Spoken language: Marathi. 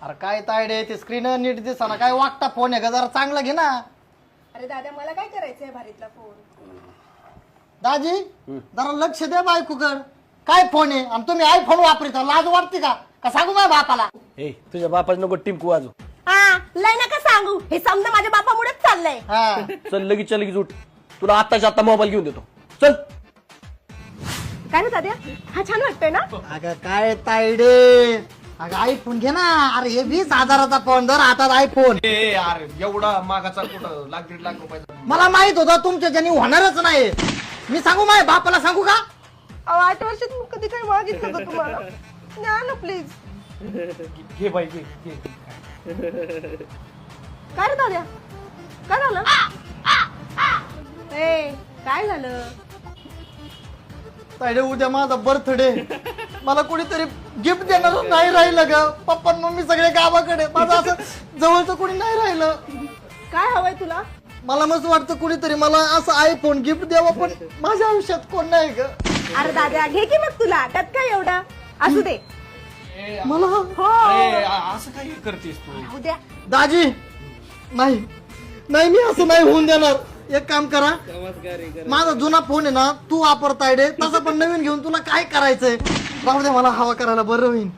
अरे काय तायडे ते स्क्रीन नीट दिसना काय वागता फोन आहे का जरा चांगला घे ना. अरे दादा मला काय करायचंय भारीतला फोन. दाजी जरा लक्ष द्या बायकोकड. काय फोन आहे आणि तुम्ही आयफोन वापरता लाज वाटते का सांगू माझ्या बापाला. ए तुझ्या बापाचं नको टिमकू वाजू. हा लय नका सांगू हे समजा माझ्या बापामुळेच चाललंय. हा चल लगेच उठ. तुला आत्ताच्या आता मोबाईल घेऊन देतो. चल. काय ना दादा हा छान वाटतोय ना. अगं काय तायडे अगं आयफोन घे ना. अरे हे 20,000चा फोन दर हातात आयफोन. यार एवढा मागाचा कुठं लाख दीड लाख रुपयाचा. मला माहित होतं तुमच्या ज्याने होणारच नाही. मी सांगू माझ्या बापाला सांगू का. 8 वर्षात मी कधी काही मागितलं का तुम्हाला. द्या ना प्लीज. घे बाई घे घे. काय रे दादा काय झालं. ए काय झालं. तायडे उद्या माझा बर्थडे. मला कोणीतरी गिफ्ट देणार नाही राहिलं ग. पप्पा मम्मी सगळे गावाकडे. माझं असं जवळचं कोणी नाही राहिलं. काय हवंय तुला. मला मस्त वाटतं कोणीतरी मला असं आयफोन गिफ्ट द्यावं पण माझ्या आयुष्यात कोण नाही ग. अरे दादा घे की मग तुला त्यात काय एवढं असू दे. मला अरे असं काय करतेस तू. उद्या दाजी नाही नाही मी असं नाही होऊन देणार. एक काम करा माझा जुना फोन आहे ना तू वापरताय रे तसं पण नवीन घेऊन तुला काय करायचंय. राहू दे मला हवा करायला बरं होईल.